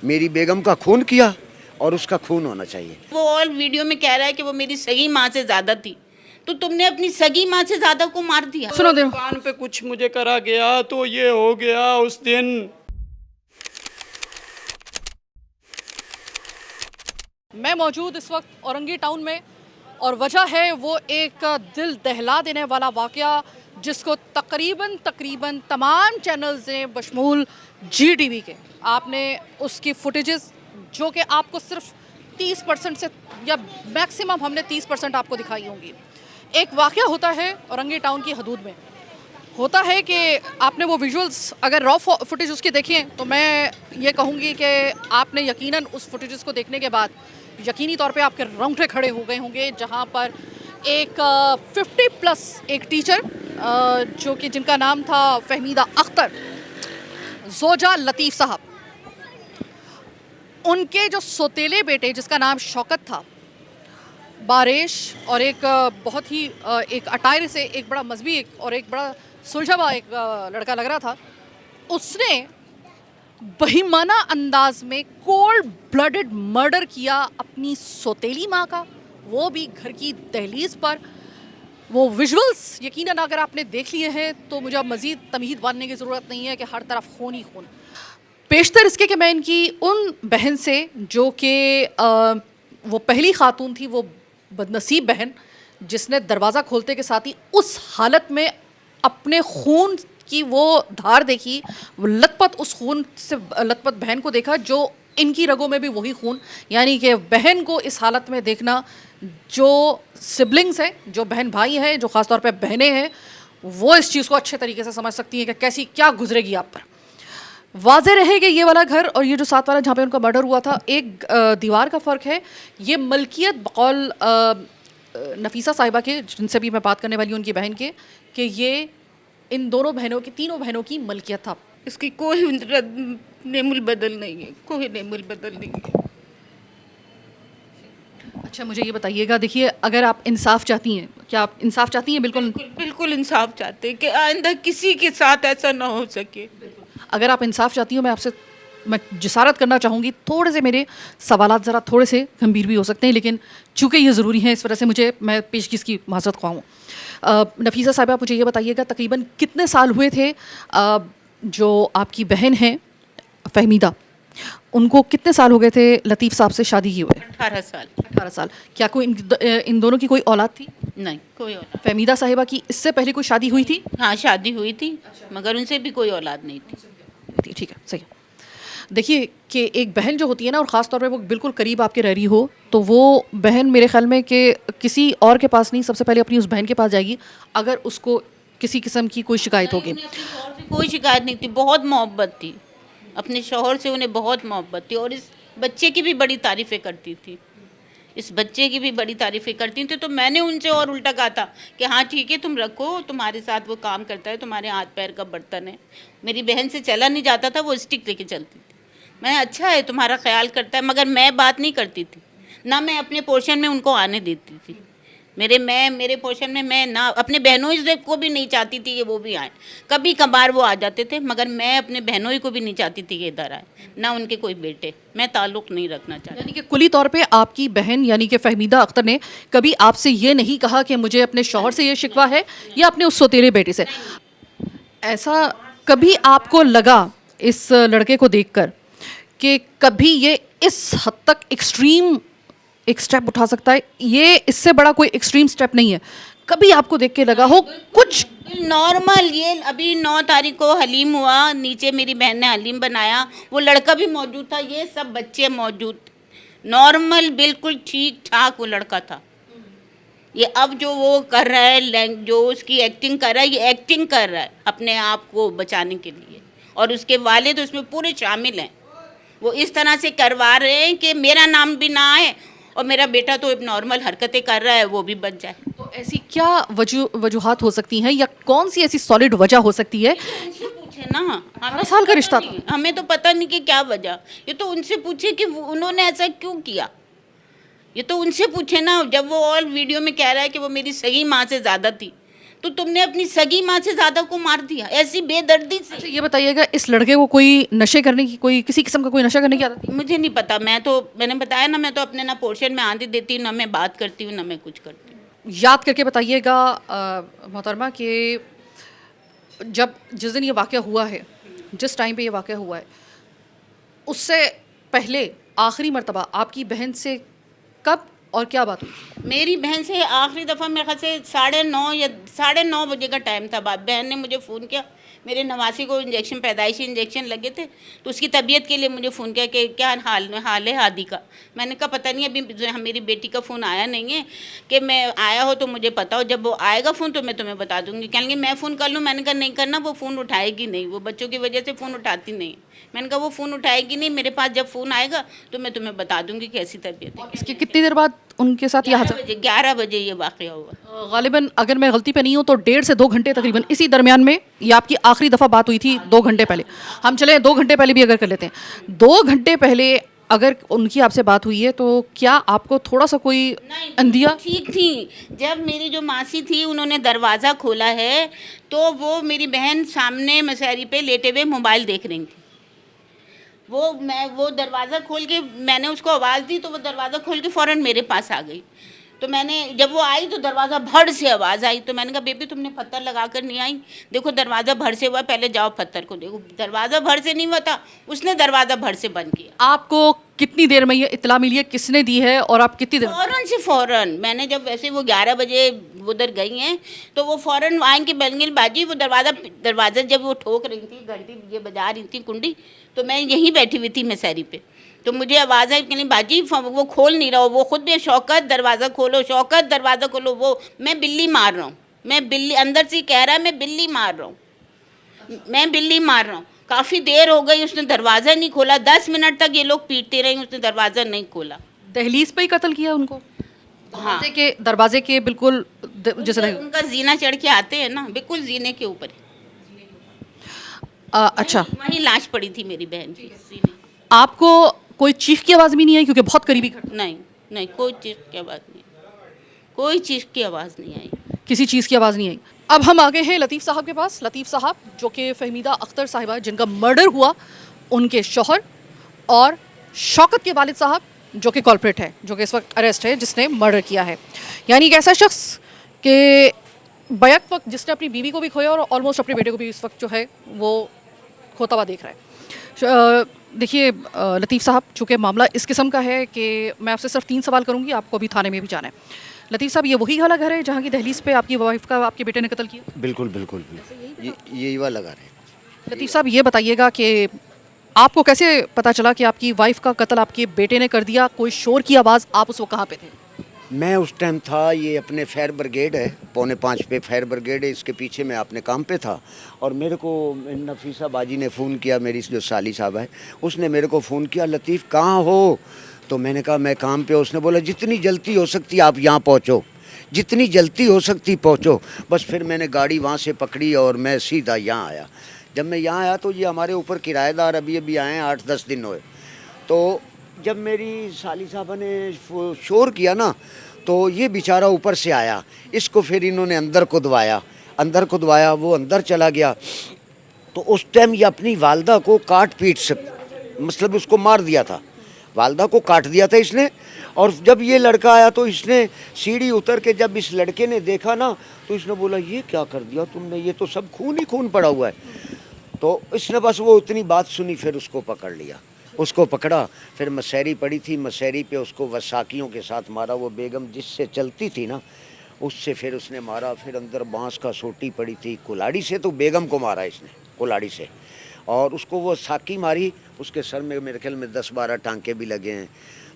मेरी बेगम का खून किया और उसका खून होना चाहिए। वो और वीडियो में कह रहा है कि वो मेरी सगी माँ से ज्यादा थी, तो तुमने अपनी सगी माँ से ज्यादा को मार दिया। सुनो दे दुकान पे कुछ मुझे करा गया तो ये हो गया उस दिन। मैं मौजूद इस वक्त औरंगी टाउन में और वजह है वो एक दिल दहला देने वाला वाक़या जिसको तकरीबन तमाम चैनल्स ने बशमूल GTV के आपने उसकी फुटेजेस जो कि आपको सिर्फ 30% से या मैक्सिमम हमने 30% आपको दिखाई होंगी। एक वाक़या होता है औरंगी टाउन की हदूद में, होता है कि आपने वो विजुअल्स अगर रॉ फुटेज उसके देखें तो मैं ये कहूँगी कि आपने यकीनन उस फुटेजेस को देखने के बाद यकीनी तौर पे आपके रोंगटे खड़े हो गए होंगे, जहाँ पर एक 50+ एक टीचर जो कि जिनका नाम था फहमीदा अख्तर, जोजा लतीफ़ साहब, उनके जो सौतेले बेटे जिसका नाम शौकत था, बारिश और एक बहुत ही एक अटायर से एक बड़ा मजहबी और एक बड़ा सुलझा हुआ एक लड़का लग रहा था, उसने बहिमाना अंदाज में कोल्ड ब्लडेड मर्डर किया अपनी सौतेली माँ का, वो भी घर की दहलीज पर। वो विजुअल्स यकीनन अगर आपने देख लिए हैं तो मुझे अब मज़ीद तमहीद बांधने की ज़रूरत नहीं है कि हर तरफ खून ही खून। पेशतर इसके कि मैं इनकी उन बहन से जो कि वो पहली खातून थी, वो बदनसीब बहन जिसने दरवाज़ा खोलते के साथ ही उस हालत में अपने खून की वो धार देखी, वो लथपथ उस खून से लथपथ बहन को देखा जो इनकी रगों में भी वही खून, यानी कि बहन को इस हालत में देखना, जो सिबलिंग्स हैं, जो बहन भाई हैं, जो ख़ास तौर पे बहनें हैं, वो इस चीज़ को अच्छे तरीके से समझ सकती हैं कि कैसी क्या गुजरेगी आप पर। वाज़े रहे कि ये वाला घर और ये जो साथ वाला जहाँ पे उनका मर्डर हुआ था, एक दीवार का फ़र्क है। ये मलकियत बकौल नफीसा साहिबा के, जिनसे भी मैं बात करने वाली हूँ उनकी बहन के, कि ये इन दोनों बहनों की, तीनों बहनों की मलकियत था। इसकी कोई नेमुल बदल नहीं है, कोई नेमुल बदल नहीं है। अच्छा मुझे ये बताइएगा, देखिए अगर आप इंसाफ चाहती हैं, क्या आप इंसाफ चाहती हैं? बिल्कुल बिल्कुल इंसाफ चाहते हैं कि आइंदा किसी के साथ ऐसा ना हो सके। अगर आप इंसाफ चाहती हो, मैं जिसारत करना चाहूँगी, थोड़े से मेरे सवालात ज़रा थोड़े से गंभीर भी हो सकते हैं, लेकिन चूँकि ये ज़रूरी है इस वजह से मैं पेशगी की माज़रत ख्वाह हूँ। नफीसा साहिबा, मुझे ये बताइएगा तकरीबन कितने साल हुए थे जो आपकी बहन हैं फहमीदा, उनको कितने साल हो गए थे लतीफ़ साहब से शादी किए हुए? 18 साल। 18 साल। क्या कोई इन दोनों की कोई औलाद थी? नहीं, कोई औलाद। फहमीदा साहिबा की इससे पहले कोई शादी हुई थी? हाँ, शादी हुई थी, मगर उनसे भी कोई औलाद नहीं थी। ठीक है, सही है। देखिए कि एक बहन जो होती है ना, और ख़ास तौर पे वो बिल्कुल करीब आपके रह रही हो, तो वो बहन मेरे ख्याल में कि किसी और के पास नहीं, सबसे पहले अपनी उस बहन के पास जाएगी अगर उसको किसी किस्म की कोई शिकायत होगी। कोई शिकायत नहीं थी, बहुत मोहब्बत थी अपने शौहर से, उन्हें बहुत मोहब्बत थी, और इस बच्चे की भी बड़ी तारीफ़ें करती थी, इस बच्चे की भी बड़ी तारीफ़ें करती थी। तो मैंने उनसे और उल्टा कहा था कि हाँ ठीक है, तुम रखो, तुम्हारे साथ वो काम करता है, तुम्हारे हाथ पैर का बर्तन है। मेरी बहन से चला नहीं जाता था, वो स्टिक लेके चलती थी। मैं अच्छा है, तुम्हारा ख्याल करता है, मगर मैं बात नहीं करती थी, ना मैं अपने पोर्शन में उनको आने देती थी। मेरे पोर्शन में मैं ना अपने बहनों को भी नहीं चाहती थी कि वो भी आए। कभी कभार वो आ जाते थे, मगर मैं अपने बहनों को भी नहीं चाहती थी कि इधर आए, ना उनके कोई बेटे। मैं ताल्लुक़ नहीं रखना चाहती। यानी कि कुली तौर पे आपकी बहन यानी कि फहमीदा अख्तर ने कभी आपसे ये नहीं कहा कि मुझे अपने शौहर से ये शिकवा है या अपने उस सौतेले बेटे से? ऐसा कभी आपको लगा इस लड़के को देखकर कि कभी ये इस हद तक एक्सट्रीम एक स्टेप उठा सकता है? ये इससे बड़ा कोई एक्सट्रीम स्टेप नहीं है। कभी आपको देख के लगा हो कुछ नॉर्मल? ये अभी 9 तारीख को हलीम हुआ, नीचे मेरी बहन ने हलीम बनाया, वो लड़का भी मौजूद था, ये सब बच्चे मौजूद, नॉर्मल बिल्कुल ठीक ठाक वो लड़का था। ये अब जो वो कर रहा है, जो उसकी एक्टिंग कर रहा है, ये एक्टिंग कर रहा है अपने आप को बचाने के लिए, और उसके वालिद उसमें पूरे शामिल हैं। वो इस तरह से करवा रहे हैं कि मेरा नाम भी ना आए और मेरा बेटा तो नॉर्मल हरकतें कर रहा है, वो भी बच जाए। तो ऐसी क्या वजूहात हो सकती हैं, या कौन सी ऐसी सॉलिड वजह हो सकती है? उनसे पूछे ना, 18 साल का रिश्ता था, हमें तो पता नहीं कि क्या वजह। ये तो उनसे पूछे कि उन्होंने ऐसा क्यों किया, ये तो उनसे पूछे ना। जब वो और वीडियो में कह रहा है कि वो मेरी सगी माँ से ज़्यादा थी, तो तुमने अपनी सगी माँ से ज़्यादा को मार दिया ऐसी बेदर्दी अच्छा से। ये बताइएगा, इस लड़के को कोई नशे करने की, कोई किसी किस्म का कोई नशा करने की आदत थी? मुझे नहीं पता, मैंने बताया ना, मैं तो अपने ना पोर्शन में आंधी देती हूँ, ना मैं बात करती हूँ, ना मैं कुछ करती हूँ। याद करके बताइएगा मोहतरमा कि जिस दिन ये वाक़या हुआ है, जिस टाइम पे ये वाक़या हुआ है, उससे पहले आखिरी मर्तबा आपकी बहन से कब और क्या बात हुई? मेरी बहन से आखिरी दफ़ा मेरे ख्याल से 9:30 या 9:30 बजे का टाइम था। बहन ने मुझे फ़ोन किया, मेरे नवासी को इंजेक्शन, पैदाइशी इंजेक्शन लगे थे, तो उसकी तबीयत के लिए मुझे फ़ोन किया कि क्या हाल है हादी का। मैंने कहा पता नहीं, अभी मेरी बेटी का फ़ोन आया नहीं है, कि मैं आया हो तो मुझे पता हो, जब वो आएगा फ़ोन तो मैं तुम्हें बता दूँगी। कहेंगे मैं फ़ोन कर लूँ, मैंने कहा नहीं करना, वो फ़ोन उठाएगी नहीं, वो बच्चों की वजह से फ़ोन उठाती नहीं। मैंने कहा वो फ़ोन उठाएगी नहीं, मेरे पास जब फ़ोन आएगा तो मैं तुम्हें बता दूँगी कैसी तबीयत है। इसके कितनी देर बाद उनके साथ यह 11 बजे ये वाक़या हुआ। गालिबन अगर मैं गलती पे नहीं हूँ तो 1.5 से 2 घंटे तकरीबन इसी दरमियान में ये आपकी आखिरी दफ़ा बात हुई थी 2 घंटे पहले। हम चले 2 घंटे पहले भी अगर कर लेते हैं, 2 घंटे पहले अगर उनकी आपसे बात हुई है तो क्या आपको थोड़ा सा कोई अंदिया? ठीक थी। जब मेरी जो मासी थी उन्होंने दरवाज़ा खोला है तो वो मेरी बहन सामने मसहरी पे लेटे हुए मोबाइल देख रही थी। वो दरवाज़ा खोल के मैंने उसको आवाज़ दी तो वो दरवाज़ा खोल के फ़ौरन मेरे पास आ गई। तो जब वो आई तो दरवाज़ा भड़ से आवाज़ आई, तो मैंने कहा बेबी तुमने पत्थर लगा कर नहीं आई, देखो दरवाज़ा भड़ से हुआ, पहले जाओ पत्थर को देखो। दरवाज़ा भड़ से नहीं हुआ था, उसने दरवाज़ा भड़ से बंद किया। आपको कितनी देर में ये इत्तला मिली है, किसने दी है और आप कितनी देर? फ़ौरन से फ़ौरन मैंने जब वैसे वो 11 बजे उधर गई हैं तो वो फ़ौरन आएंगी बलगिल बाजी, वो दरवाज़ा जब वो ठोक रही थी, घंटी ये बजा रही थी कुंडी, तो मैं यहीं बैठी हुई थी मसहरी पे, तो मुझे आवाज़ आई कि नहीं बाजी वो खोल नहीं रहा हो, वो खुद भी शौकत दरवाज़ा खोलो, शौकत दरवाज़ा खोलो। वो मैं बिल्ली मार रहा हूँ, मैं बिल्ली अंदर से कह रहा है मैं बिल्ली मार रहा हूँ, मैं बिल्ली मार रहा हूँ। काफ़ी देर हो गई, उसने दरवाज़ा नहीं खोला, 10 मिनट तक ये लोग पीटते रहे, उसने दरवाज़ा नहीं खोला। दहलीज पे ही कत्ल किया उनको? हाँ, दरवाजे के बिल्कुल जैसे उनका जीना चढ़ के आते हैं ना, बिल्कुल जीने के ऊपर। अच्छा, वहीं लाश पड़ी थी मेरी बहन की सीने। आपको कोई चीख की आवाज़ भी नहीं आई क्योंकि बहुत करीबी घटना? नहीं, कोई चीज़ की आवाज़ नहीं, कोई चीज़ की आवाज़ नहीं आई। किसी चीज़ की आवाज़ नहीं आई। अब हम आ गए हैं लतीफ़ साहब के पास। लतीफ़ साहब जो कि फ़हमीदा अख्तर साहिबा जिनका मर्डर हुआ, उनके शौहर, और शौकत के वालिद साहब जो कि कॉल्प्रेट है, जो कि इस वक्त अरेस्ट है, जिसने मर्डर किया है। यानी एक ऐसा शख्स कि बैक वक्त जिसने अपनी बीवी को भी खोया और ऑलमोस्ट अपने बेटे को भी इस वक्त जो है वो खोता हुआ देख रहा है। देखिए लतीफ़ साहब, चूँकि मामला इस किस्म का है कि मैं आपसे सिर्फ 3 सवाल करूँगी, आपको अभी थाने में भी जाना है। लतीफ़ साहब, ये वही वाला घर है जहाँ की दहलीज पे आपकी वाइफ का आपके बेटे ने कत्ल किया? बिल्कुल बिल्कुल बिल्कुल, यही वाला घर है। लतीफ़ साहब, ये बताइएगा कि आपको कैसे पता चला कि आपकी वाइफ का कत्ल आपके बेटे ने कर दिया? कोई शोर की आवाज़, आप उस वक्त कहाँ पे थे? मैं उस टाइम था, ये अपने फायर ब्रिगेड है, 4:45 पे फायर ब्रिगेड है, इसके पीछे मैं अपने काम पे था, और मेरे को नफीसा बाजी ने फ़ोन किया, मेरी जो साली साहब है उसने मेरे को फ़ोन किया, लतीफ़ कहाँ हो? तो मैंने कहा मैं काम पे। उसने बोला जितनी जल्दी हो सकती आप यहाँ पहुँचो, जितनी जल्दी हो सकती पहुँचो। बस फिर मैंने गाड़ी वहाँ से पकड़ी और मैं सीधा यहाँ आया। जब मैं यहाँ आया तो ये हमारे ऊपर किराएदार अभी अभी आए हैं, 8-10 दिन हुए। तो जब मेरी साली साहबा ने शोर किया ना, तो ये बेचारा ऊपर से आया, इसको फिर इन्होंने अंदर कुदवाया, वो अंदर चला गया। तो उस टाइम ये अपनी वालदा को काट पीट मतलब उसको मार दिया था, वालदा को काट दिया था इसने। और जब ये लड़का आया तो इसने सीढ़ी उतर के, जब इस लड़के ने देखा ना तो इसने बोला ये क्या कर दिया तुमने, ये तो सब खून ही खून पड़ा हुआ है। तो इसने बस वो उतनी बात सुनी, फिर उसको पकड़ लिया, उसको पकड़ा। फिर मसहरी पड़ी थी, मसहरी पे उसको वसाकियों के साथ मारा। वो बेगम जिससे चलती थी ना उससे फिर उसने मारा। फिर अंदर बांस का सोटी पड़ी थी, कुल्हाड़ी से तो बेगम को मारा इसने, कुल्हाड़ी से, और उसको वो साकी मारी, उसके सर में मेरे ख्याल में 10-12 टांके भी लगे हैं।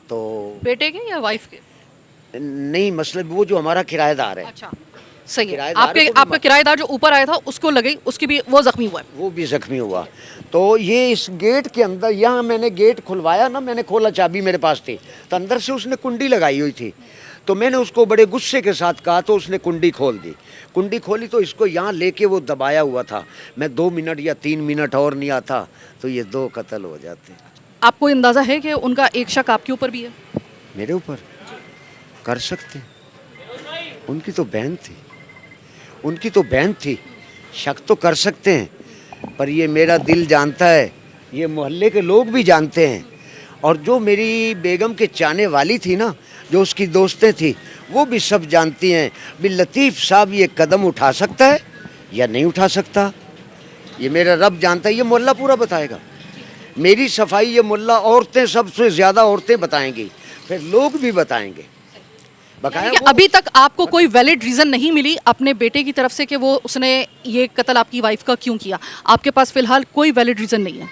तो बेटे के या वाइफ के? नहीं, मतलब वो जो हमारा किराएदार है। अच्छा, सही है। किराएदार को भी आपका किराएदार जो ऊपर आया था उसको लगी, उसकी भी वो जख्मी हुआ है? वो भी जख्मी हुआ। तो ये इस गेट के अंदर, यहाँ मैंने गेट खुलवाया ना, मैंने खोला, चाबी मेरे पास थी, तो अंदर से उसने कुंडी लगाई हुई थी। तो मैंने उसको बड़े गुस्से के साथ कहा तो उसने कुंडी खोल दी। कुंडी खोली तो इसको यहाँ लेके वो दबाया हुआ था। मैं 2 मिनट या 3 मिनट और नहीं आता तो ये 2 कत्ल हो जाते। आपको अंदाज़ा है कि उनका एक शक आपके ऊपर भी है? मेरे ऊपर कर सकते, उनकी तो बहन थी, उनकी तो बहन थी, शक तो कर सकते हैं, पर ये मेरा दिल जानता है, ये मोहल्ले के लोग भी जानते हैं, और जो मेरी बेगम के चाहने वाली थी ना, जो उसकी दोस्तें थी, वो भी सब जानती हैं भी लतीफ़ साहब ये कदम उठा सकता है या नहीं उठा सकता। ये मेरा रब जानता है, ये मोहल्ला पूरा बताएगा। मेरी सफाई ये मोहल्ला, औरतें सबसे ज़्यादा औरतें बताएंगी, फिर लोग भी बताएंगे। बकाया यानी कि वो अभी तक आपको कोई वैलिड रीज़न नहीं मिली अपने बेटे की तरफ से कि वो उसने ये कत्ल आपकी वाइफ का क्यों किया? आपके पास फिलहाल कोई वैलिड रीज़न नहीं है।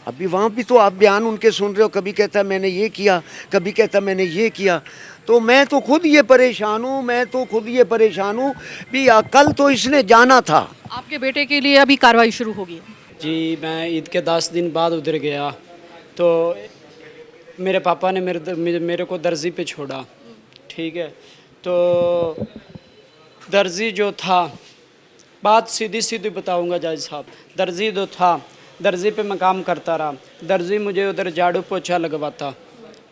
अभी वहाँ भी तो आप बयान उनके सुन रहे हो, कभी कहता है मैंने ये किया, कभी कहता है मैंने ये किया, तो मैं तो खुद ये परेशान हूँ भी कल तो इसने जाना था। आपके बेटे के लिए अभी कार्रवाई शुरू होगी। जी, मैं ईद के 10 दिन बाद उधर गया तो मेरे पापा ने मेरे को दर्जी पे छोड़ा, ठीक है। तो दर्जी जो था, बात सीधी सीधी बताऊंगा जज साहब, दर्जी जो था, दर्जी पे मैं काम करता रहा, दर्जी मुझे उधर झाड़ू पोछा लगवाता,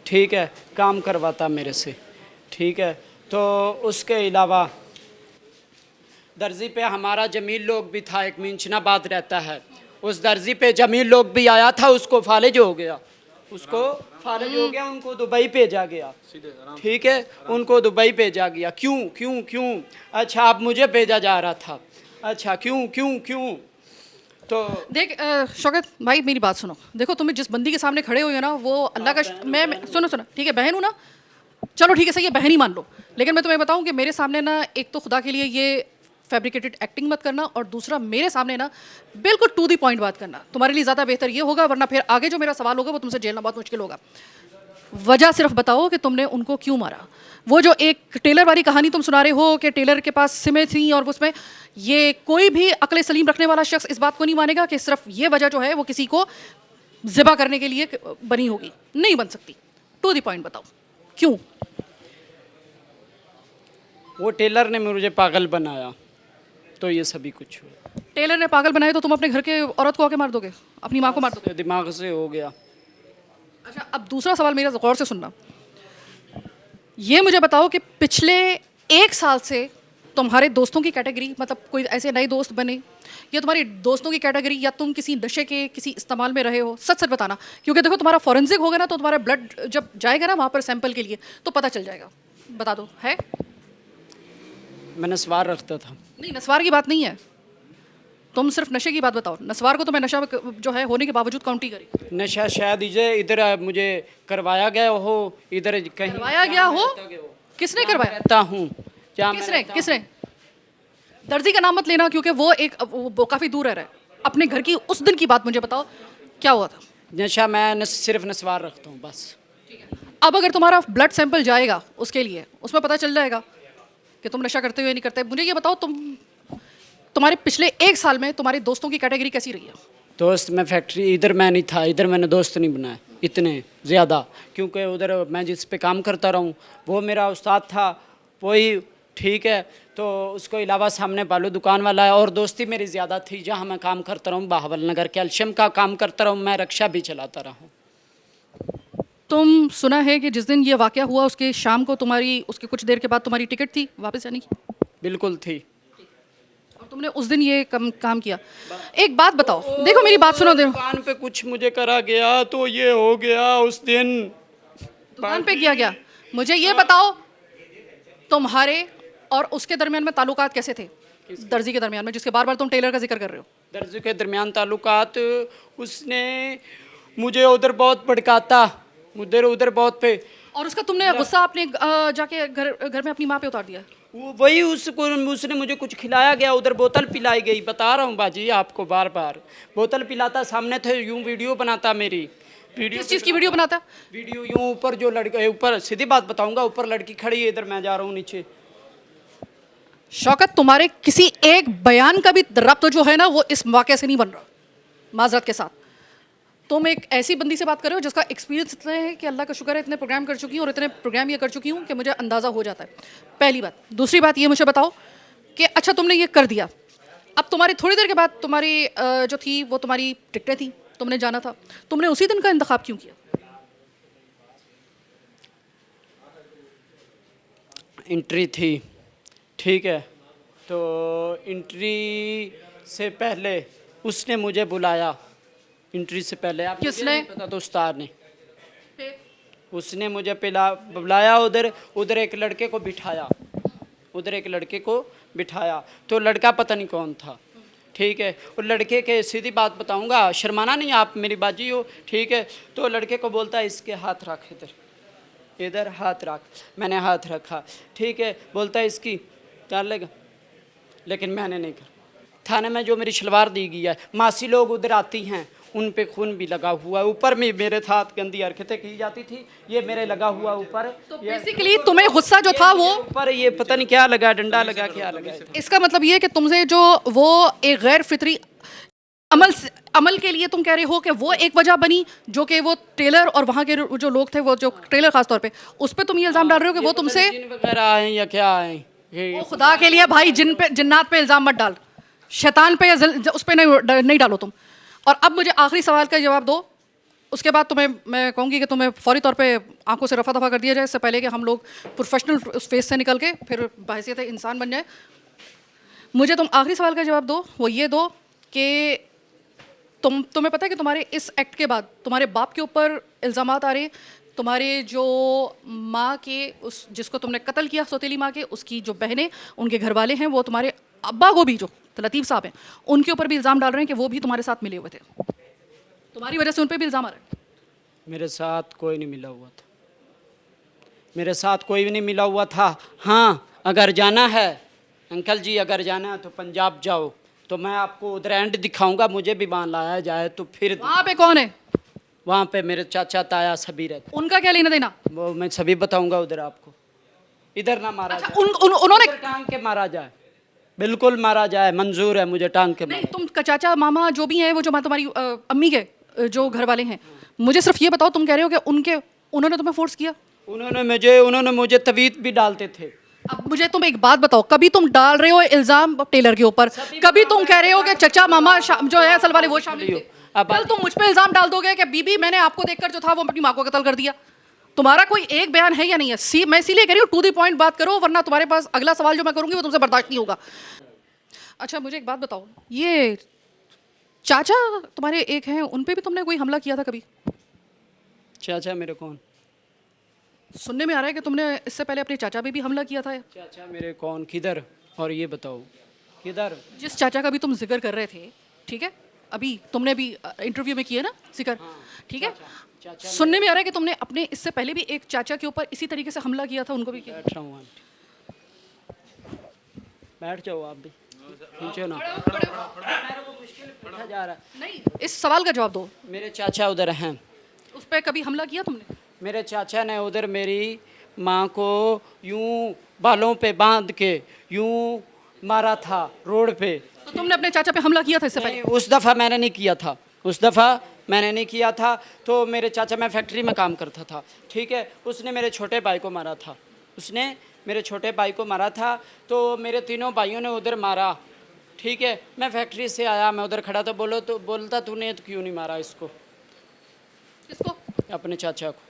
ठीक है, काम करवाता मेरे से, ठीक है। तो उसके अलावा दर्जी पे हमारा जमील लोग भी था, एक मिंचनाबाद रहता है, उस दर्जी पे जमील लोग भी आया था, उसको फालिज हो गया, उनको दुबई भेजा गया, ठीक है, उनको दुबई भेजा गया। क्यों क्यों क्यों? अच्छा, अब मुझे भेजा जा रहा था, अच्छा क्यों क्यों क्यों? तो देख शौकत भाई, मेरी बात सुनो। देखो, तुम्हें जिस बंदी के सामने खड़े हुए हो ना, वो अल्लाह का मैं सुनो सुनो, ठीक है, बहन हूँ ना, चलो ठीक है, सही है, बहन ही मान लो। लेकिन मैं तुम्हें बताऊं कि मेरे सामने ना, एक तो खुदा के लिए ये फैब्रिकेटेड एक्टिंग मत करना, और दूसरा मेरे सामने ना बिल्कुल टू दी पॉइंट बात करना। तुम्हारे लिए ज़्यादा बेहतर ये होगा, वरना फिर आगे जो मेरा सवाल होगा वो तुमसे झेलना बहुत मुश्किल होगा। वजह सिर्फ बताओ कि तुमने उनको क्यों मारा। वो जो एक टेलर वाली कहानी तुम सुना रहे हो कि टेलर के पास सिमें थी और उसमें, ये कोई भी अक्ल सलीम रखने वाला शख्स इस बात को नहीं मानेगा कि सिर्फ ये वजह जो है वो किसी को ज़िबा करने के लिए बनी होगी। नहीं बन सकती। टू दी पॉइंट बताओ, क्यों? वो टेलर ने मुझे पागल बनाया, तो ये सभी कुछ हुआ। टेलर ने पागल बनाए तो तुम अपने घर के औरत को आके मार दोगे, अपनी माँ को मार दोगे? दिमाग से हो गया। अच्छा, अब दूसरा सवाल मेरा गौर से सुनना। ये मुझे बताओ कि पिछले 1 साल से तुम्हारे दोस्तों की कैटेगरी, मतलब कोई ऐसे नए दोस्त बने, या तुम्हारी दोस्तों की कैटेगरी, या तुम किसी नशे के किसी इस्तेमाल में रहे हो? सच सच बताना, क्योंकि देखो तुम्हारा फॉरेंसिक होगा ना, तो तुम्हारा ब्लड जब जाएगा ना वहाँ पर सैंपल के लिए, तो पता चल जाएगा। बता दो, है? मैं नस्वार रखता था। नहीं, नस्वार की बात नहीं है, तुम सिर्फ नशे की बात बताओ। नस्वार को तो मैं नशा जो है होने के बावजूद काउंट ही करी। नशा शायद इधर मुझे करवाया गया हो, इधर कहीं करवाया गया हो? किसने करवाया? रहता हूँ किसने? दर्जी का नाम मत लेना, क्योंकि वो काफ़ी दूर रह रहा है। अपने घर की उस दिन की बात मुझे बताओ, क्या हुआ था? नशा मैं सिर्फ नस्वार रखता हूँ बस। अब अगर तुम्हारा ब्लड सैंपल जाएगा उसके लिए, उसमें पता चल जाएगा कि तुम नशा करते हो या नहीं करते। मुझे ये बताओ, तुम्हारे पिछले 1 साल में तुम्हारे दोस्तों की कैटेगरी कैसी रही है? दोस्त, मैं फैक्ट्री इधर मैं नहीं था, इधर मैंने दोस्त नहीं बनाए इतने ज़्यादा, क्योंकि उधर मैं जिस पे काम करता रहूँ वो मेरा उस्ताद था, वही, ठीक है। तो उसको अलावा सामने बालू दुकान वाला है, और दोस्ती मेरी ज़्यादा थी जहाँ मैं काम करता रहूँ, बहावल नगर कैल्शियम का काम करता रहूँ, मैं रिक्शा भी चलाता रहा हूँ। तुम सुना है कि जिस दिन ये वाक़या हुआ उसके शाम को उसके कुछ देर के बाद तुम्हारी टिकट थी वापस जाने की? बिल्कुल थी। और तुमने उस दिन ये काम किया। एक बात बताओ, देखो मेरी बात सुनो। दुकान पे कुछ मुझे करा गया तो ये हो गया उस दिन। दुकान पे किया गया? मुझे ये बताओ, तुम्हारे और उसके दरमियान में ताल्लुकात कैसे थे? दर्जी के दरमियान में, जिसके बार बार तुम टेलर का जिक्र कर रहे हो। दर्जी के दरमियान ताल्लुकात, उसने मुझे उधर बहुत भड़काता, उधर बहुत पे, और उसका तुमने गुस्सा अपने जाके घर में अपनी माँ पे उतार दिया? वही उसने मुझे कुछ खिलाया गया, उधर बोतल पिलाई गई, बता रहा हूँ बाजी आपको, बार बार बोतल पिलाता, सामने थे, यूं वीडियो बनाता मेरी। किस चीज़ की वीडियो बनाता? वीडियो यूं ऊपर, जो लड़के ऊपर, सीधी बात बताऊंगा, ऊपर लड़की खड़ी है, इधर मैं जा रहा हूँ नीचे। शौकत, तुम्हारे किसी एक बयान का भी रब्त जो है ना, वो इस वाक़े से नहीं बन रहा, माजरत के साथ। तुम एक ऐसी बंदी से बात कर रहे हो जिसका एक्सपीरियंस इतना है कि अल्लाह का शुक्र है, इतने प्रोग्राम कर चुकी हूँ, और इतने प्रोग्राम ये कर चुकी हूँ कि मुझे अंदाज़ा हो जाता है। पहली बात। दूसरी बात ये मुझे बताओ कि अच्छा तुमने ये कर दिया, अब तुम्हारी थोड़ी देर के बाद तुम्हारी जो थी वो तुम्हारी टिकटें थी, तुमने जाना था, तुमने उसी दिन का इंतखाब क्यों किया? एंट्री थी, ठीक है, तो एंट्री से पहले उसने मुझे बुलाया, एंट्री से पहले। आप किसने? नहीं पता तो उस्ताद ने, उसने मुझे बुलाया उधर एक लड़के को बिठाया, उधर एक लड़के को बिठाया। तो लड़का पता नहीं कौन था, ठीक है। और लड़के के सीधी बात बताऊंगा, शर्माना नहीं, आप मेरी बाजी हो, ठीक है। तो लड़के को बोलता है इसके हाथ रख, इधर इधर हाथ रख। मैंने हाथ रखा, ठीक है। बोलता है इसकी कर लेगा, लेकिन मैंने नहीं कर। थाने में जो मेरी शलवार दी गई है, मासी लोग उधर आती हैं, उन पे खून भी लगा हुआ है। ऊपर में मेरे साथ गंदी हरकतें की जाती थी, ये मेरे लगा हुआ ऊपर। तो बेसिकली तुम्हें गुस्सा जो था वो ऊपर ये पता नहीं क्या लगा, डंडा लगा, क्या लगा। इसका मतलब ये है कि तुमसे जो वो एक गैर फितरी अमल के लिए तुम कह रहे हो कि वो एक वजह बनी, जो कि वो टेलर और वहाँ के जो लोग थे, वो जो टेलर खास तौर पे, उस पे तुम ये इल्जाम डाल रहे हो कि वो तुमसे जिन वगैरह आए या क्या आए। ओ खुदा के लिए भाई, जिन्नात पे इल्जाम मत डाल, शैतान पे या उस पे नहीं डालो तुम। और अब मुझे आखिरी सवाल का जवाब दो, उसके बाद तुम्हें मैं कहूँगी कि तुम्हें फौरी तौर पे आंखों से रफा दफा कर दिया जाए, इससे पहले कि हम लोग प्रोफेशनल उस फेस से निकल के फिर बहैसियत इंसान बन जाए। मुझे तुम आखिरी सवाल का जवाब दो, वो ये दो कि तुम्हें पता है कि तुम्हारे इस एक्ट के बाद तुम्हारे बाप के ऊपर इल्ज़ामात आ रहे हैं, तुम्हारे जो माँ के उस जिसको तुमने कत्ल किया, सौतेली माँ के, उसकी जो बहनें, उनके घर वाले हैं, वो तुम्हारे अब्बा को भी, जो लतीफ़ साहब हैं, उनके ऊपर भी इल्ज़ाम डाल रहे हैं कि वो भी तुम्हारे साथ मिले हुए थे, तुम्हारी वजह से उन पर भी इल्ज़ाम आ रहा है। मेरे साथ कोई नहीं मिला हुआ था, मेरे साथ कोई भी नहीं मिला हुआ था। हाँ, अगर जाना है अंकल जी, अगर जाना है तो पंजाब जाओ, तो मैं आपको उधर एंड दिखाऊंगा, मुझे भी वहाँ लाया जाए तो फिर। वहाँ पे कौन है? वहाँ पे मेरे चाचा ताया सभी रहते, उनका क्या लेना देना? वो मैं सभी बताऊंगा उधर आपको। इधर ना मारा अच्छा, जाए, उन्होंने उधर टांग के मारा जाए, बिल्कुल मारा जाए, मंजूर है मुझे टांग के नहीं, मारा। तुम चाचा मामा जो भी हैं, वो जो तुम्हारी अम्मी के जो घर वाले हैं, मुझे सिर्फ ये बताओ, तुम कह रहे हो कि उन्होंने तुम्हें फोर्स किया? उन्होंने मुझे तवीत भी डालते थे। अब मुझे तुम एक बात बताओ, कभी तुम डाल रहे हो इल्जाम टेलर के ऊपर, कभी तुम कह रहे हो कि चचा मामा जो है असल वाले वो शामिल थे, कल तुम मुझ पे इल्जाम डाल दोगे कि बीबी मैंने आपको देखकर जो था वो अपनी माँ को कत्ल कर दिया। तुम्हारा कोई एक बयान है या नहीं है? मैं इसीलिए कह रही हूँ, टू द पॉइंट बात करो, वरना तुम्हारे पास अगला सवाल जो मैं करूँगी वो तुमसे बर्दाश्त नहीं होगा। अच्छा, मुझे एक बात बताओ, ये चाचा तुम्हारे एक हैं, उन पे भी तुमने कोई हमला किया था कभी? चाचा मेरे कौन? सुनने में आ रहा है कि तुमने इससे पहले अपने चाचा पे भी हमला किया था। चाचा मेरे कौन, किधर? और ये बताओ किधर? जिस चाचा का भी तुम जिक्र कर रहे थे, ठीक है, अभी तुमने भी इंटरव्यू में किया ना जिक्र, ठीक है, सुनने में आ रहा है कि तुमने अपने इससे पहले भी एक चाचा के ऊपर इसी तरीके से हमला किया था, उनको भी किया। बैठ रहा हूँ आंटी, बैठ जाओ आप भी, पूछो ना, बैठा जा रहा है। नहीं, इस सवाल का जवाब दो। मेरे चाचा उधर हैं, उस पर कभी हमला किया तुमने? मेरे चाचा ने उधर मेरी माँ को यूं बालों पे बांध के यूं मारा था रोड पे। तो तुमने अपने चाचा पे हमला किया था इससे पहले? नहीं, उस दफ़ा मैंने नहीं किया था, उस दफ़ा मैंने नहीं किया था। तो मेरे चाचा, मैं फैक्ट्री में काम करता था, ठीक है, उसने मेरे छोटे भाई को मारा था, उसने मेरे छोटे भाई को मारा था। तो मेरे तीनों भाइयों ने उधर मारा, ठीक है। मैं फैक्ट्री से आया, मैं उधर खड़ा तो बोलता तूने तो क्यों नहीं मारा इसको, किसको? अपने चाचा को।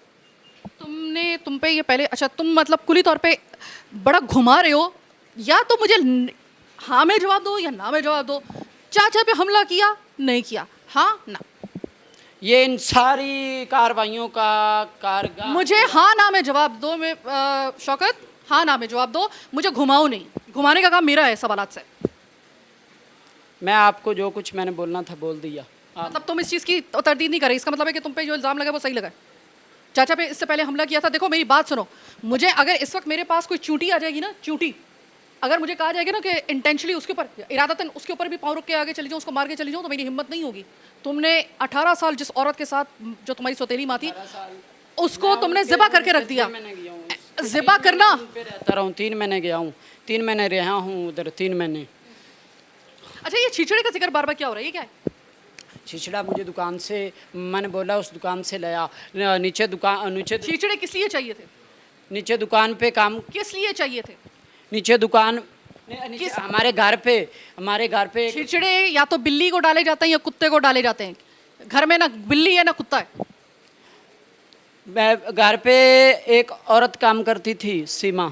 तुम पे ये पहले, अच्छा तुम मतलब कुली तौर पे बड़ा घुमा रहे हो, या तो मुझे हाँ में जवाब दो या ना में जवाब दो। चाचा पे हमला किया नहीं किया, हाँ ना? ये इन सारी कार्रवाइयों का कारगर मुझे हाँ ना में जवाब दो। मैं शौकत, हाँ ना में जवाब दो, मुझे घुमाओ नहीं, घुमाने का काम मेरा है सवालात से। मैं आपको जो कुछ मैंने बोलना था बोल दिया। मतलब तुम इस चीज़ की तरदीद नहीं कर रही, इसका मतलब है कि तुम पे जो इल्ज़ाम लगा वो सही लगा है। चाचा पे इससे पहले हमला किया था। देखो मेरी बात सुनो, मुझे अगर इस वक्त मेरे पास कोई चूंटी आ जाएगी ना, चूंटी, अगर मुझे कहा जाएगा ना कि इंटेंशनली उसके ऊपर, इरादतन उसके ऊपर भी पाँव रुक के आगे चली जाऊँ, उसको मार के चली जाऊँ, तो मेरी हिम्मत नहीं होगी। तुमने 18 साल जिस औरत के साथ, जो तुम्हारी सौतेली माँ थी, उसको तुमने ज़िबा करके रख दिया। ज़िबा करना, रहता रहा हूँ, 3 महीने गया हूँ, 3 महीने रहा हूँ उधर, 3 महीने। अच्छा ये छिछड़े का जिक्र बार बार क्या हो रहा है, ये क्या है? छिछड़ा मुझे दुकान से, मैंने बोला उस दुकान से लाया, नीचे छिछड़े किस लिए चाहिए थे? नीचे दुकान पे काम, किस लिए चाहिए थे? नीचे दुकान, हमारे घर पे छिछड़े या तो बिल्ली को डाले जाते हैं या कुत्ते को डाले जाते हैं। घर में ना बिल्ली है ना कुत्ता है। मैं घर पे एक औरत काम करती थी, सीमा,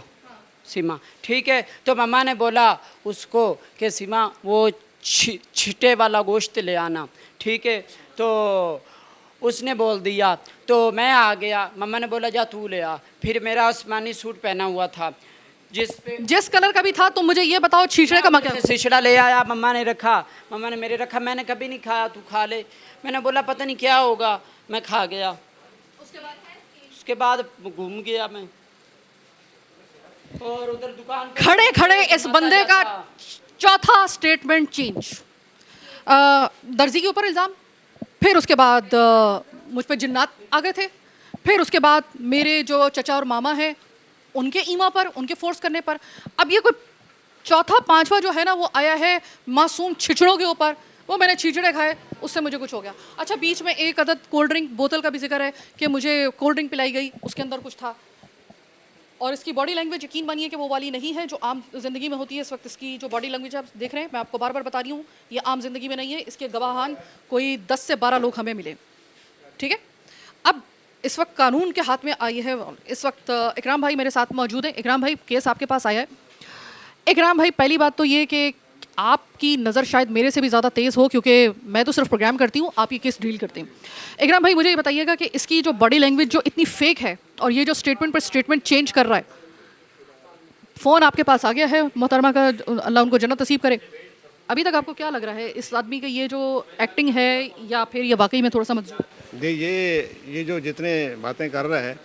सीमा, ठीक है। तो मम्मा ने बोला उसको कि सीमा वो छिटे वाला गोश्त ले आना, ठीक है। तो उसने बोल दिया, तो मैं आ गया। मम्मा ने बोला जा तू ले आ। फिर मेरा आसमानी सूट पहना हुआ था जिस पे जिस कलर का भी था, तुम मुझे ये बताओ छीछड़े का मतलब। सिछड़ा ले आया, मम्मा ने रखा, मम्मा ने मेरे रखा, मैंने कभी नहीं खाया, तू खा ले। मैंने बोला पता नहीं क्या होगा, मैं खा गया। उसके बाद घूम गया मैं, और उधर दुकान पे खड़े खड़े इस बंदे का चौथा स्टेटमेंट चेंज। दर्जी के ऊपर इल्ज़ाम, फिर उसके बाद मुझ पे जिन्नात आ गए थे, फिर उसके बाद मेरे जो चचा और मामा हैं उनके ईमा पर, उनके फोर्स करने पर। अब ये कोई चौथा पांचवा जो है ना वो आया है मासूम छिछड़ों के ऊपर। वो मैंने छिछड़े खाए, उससे मुझे कुछ हो गया। अच्छा, बीच में एक अदद कोल्ड ड्रिंक बोतल का भी जिक्र है कि मुझे कोल्ड ड्रिंक पिलाई गई, उसके अंदर कुछ था। और इसकी बॉडी लैंग्वेज यकीन मानिए कि वो वाली नहीं है जो आम ज़िंदगी में होती है। इस वक्त इसकी जो बॉडी लैंग्वेज आप देख रहे हैं, मैं आपको बार बार बता रही हूँ, ये आम ज़िंदगी में नहीं है। इसके गवाहान कोई 10 से 12 लोग हमें मिले, ठीक है। अब इस वक्त कानून के हाथ में आई है। इस वक्त इकराम भाई मेरे साथ मौजूद हैं। इकराम भाई, केस आपके पास आया है। इकराम भाई, पहली बात तो ये कि आपकी नज़र शायद मेरे से भी ज़्यादा तेज़ हो, क्योंकि मैं तो सिर्फ प्रोग्राम करती हूँ, आप ये केस डील करते हैं। इकराम भाई, मुझे ये बताइएगा कि इसकी जो बॉडी लैंग्वेज जो इतनी फेक है और ये जो स्टेटमेंट पर स्टेटमेंट चेंज कर रहा है, फ़ोन आपके पास आ गया है मोहतरमा का, अल्लाह उनको जन्नत नसीब करे। अभी तक आपको क्या लग रहा है इस आदमी की ये जो एक्टिंग है, या फिर ये वाकई में थोड़ा सा मजबूर? ये जो जितने बातें कर रहा है,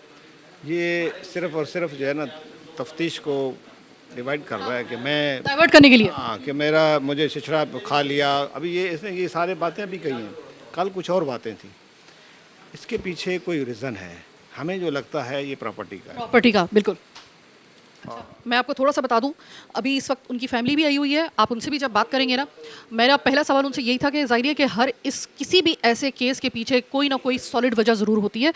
ये सिर्फ और सिर्फ जो है ना तफ्तीश को डिवाइड कर रहा है कि मैं डाइवर्ट करने के लिए। हाँ, कि मुझे छिछड़ा खा लिया। अभी इसने ये सारे बातें अभी कही हैं, कल कुछ और बातें थी। इसके पीछे कोई रीज़न है, हमें जो लगता है ये प्रॉपर्टी का है। प्रॉपर्टी का, बिल्कुल। अच्छा, मैं आपको थोड़ा सा बता दूं, अभी इस वक्त उनकी फैमिली भी आई हुई है। आप उनसे भी जब बात करेंगे ना, मेरा पहला सवाल उनसे यही था कि ज़ाहिर है कि हर इस किसी भी ऐसे केस के पीछे कोई ना कोई सॉलिड वजह ज़रूर होती है,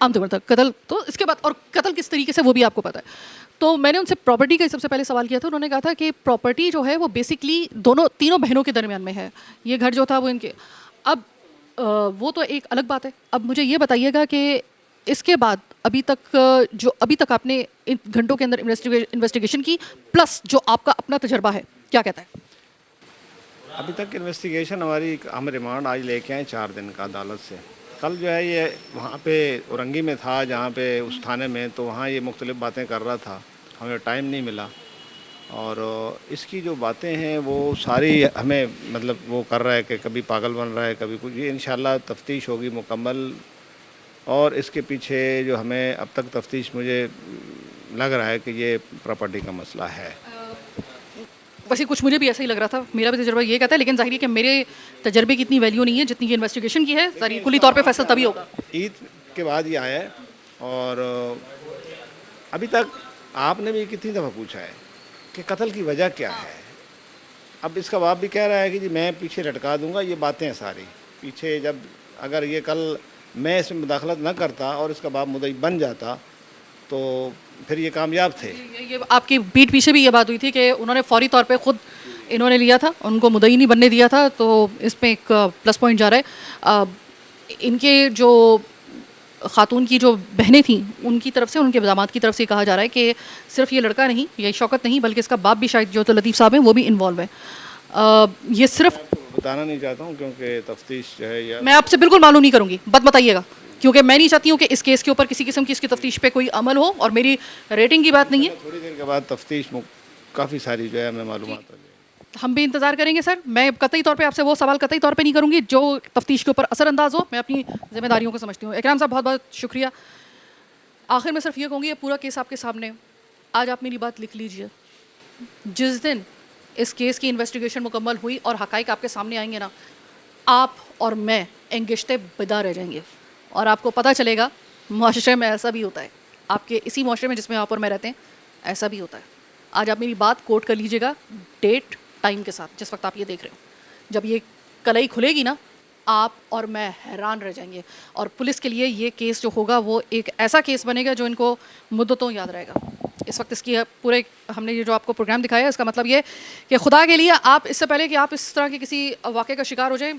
आमतौर पर कत्ल। तो इसके बाद, और कत्ल किस तरीके से वो भी आपको पता है। तो मैंने उनसे प्रॉपर्टी का सबसे पहले सवाल किया था। उन्होंने कहा था कि प्रॉपर्टी जो है वो बेसिकली तीनों बहनों के दरमियान में है। ये घर जो था वो इनके। अब वो तो एक अलग बात है। अब मुझे ये बताइएगा कि इसके बाद अभी तक आपने इन घंटों के अंदर इन्वेस्टिगेशन की, प्लस जो आपका अपना तजर्बा है, क्या कहता है? अभी तक इन्वेस्टिगेशन हमारी, हम रिमांड आज लेके आए 4 दिन का अदालत से। कल जो है ये वहाँ पे औरंगी में था, जहाँ पे उस थाने में, तो वहाँ ये मुख्तलिफ़ बातें कर रहा था, हमें टाइम नहीं मिला। और इसकी जो बातें हैं वो सारी हमें मतलब वो कर रहा है कि कभी पागल बन रहा है, कभी कुछ। ये इंशाल्लाह तफ्तीश होगी मुकम्मल, और इसके पीछे जो हमें अब तक तफ्तीश मुझे लग रहा है कि ये प्रॉपर्टी का मसला है। वैसे कुछ मुझे भी ऐसा ही लग रहा था, मेरा भी तजर्बा ये कहता है, लेकिन जाहिर है कि मेरे तजर्बे की इतनी वैल्यू नहीं है जितनी की इन्वेस्टिगेशन की है। सारी कुली तौर पे फैसला तभी होगा। ईद के बाद ये आया है, और अभी तक आपने भी कितनी दफ़ा पूछा है कि कत्ल की वजह क्या है। अब इसका बाप भी कह रहा है कि जी मैं पीछे लटका दूंगा। ये बातें हैं सारी पीछे, जब अगर ये कल मैं इसमें मुदाखलत न करता और इसका बाप मुद्दई बन जाता तो फिर ये कामयाब थे। ये आपकी पीठ पीछे भी ये बात हुई थी कि उन्होंने फौरी तौर पे खुद इन्होंने लिया था, उनको मुद्दई नहीं बनने दिया था। तो इसमें एक प्लस पॉइंट जा रहा है। इनके जो खातून की जो बहनें थीं उनकी तरफ से, उनके दामाद की तरफ से कहा जा रहा है कि सिर्फ ये लड़का नहीं, ये शौकत नहीं, बल्कि इसका बाप भी शायद जो तो लतीफ़ साहब हैं वो भी इन्वॉल्व है। ये सिर्फ बताना नहीं चाहता हूँ क्योंकि तफ्तीश जो है या मैं आपसे बिल्कुल मालूम नहीं करूँगी, बत बताइएगा, क्योंकि मैं नहीं चाहती हूँ कि इस केस के ऊपर किसी किस्म की इसकी तफ्तीश पे कोई अमल हो, और मेरी रेटिंग की बात नहीं है। थोड़ी देर के बाद तफ्तीश काफ़ी सारी जो है हमें मालूमात हम भी इंतज़ार करेंगे सर। मैं कतई तौर पे आपसे वो सवाल कतई तौर पे नहीं करूँगी जो तफ्तीश के ऊपर असरअंदाज हो। मैं अपनी जिम्मेदारियों को समझती हूँ। इकराम साहब बहुत बहुत शुक्रिया। आखिर में सिर्फ ये कहूँगी, ये पूरा केस आपके सामने, आज आप मेरी बात लिख लीजिए। जिस दिन इस केस की इन्वेस्टिगेशन मुकम्मल हुई और हक़ाइक़ आपके सामने आएंगे ना, आप और मैं एंगिश्ते बिदा रह जाएंगे, और आपको पता चलेगा मुआशरे में ऐसा भी होता है। आपके इसी मुआशरे में जिसमें आप और मैं रहते हैं ऐसा भी होता है। आज आप मेरी बात कोट कर लीजिएगा डेट टाइम के साथ, जिस वक्त आप ये देख रहे हो। जब ये कलई खुलेगी ना, आप और मैं हैरान रह जाएंगे, और पुलिस के लिए ये केस जो होगा वो एक ऐसा केस बनेगा जो इनको मुद्दतों याद रहेगा। इस वक्त इसकी पूरे हमने ये जो आपको प्रोग्राम दिखाया है, इसका मतलब ये कि खुदा के लिए आप इससे पहले कि आप इस तरह के किसी वाक़े का शिकार हो जाए,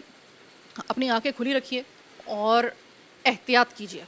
अपनी आंखें खुली रखिए और एहतियात कीजिए।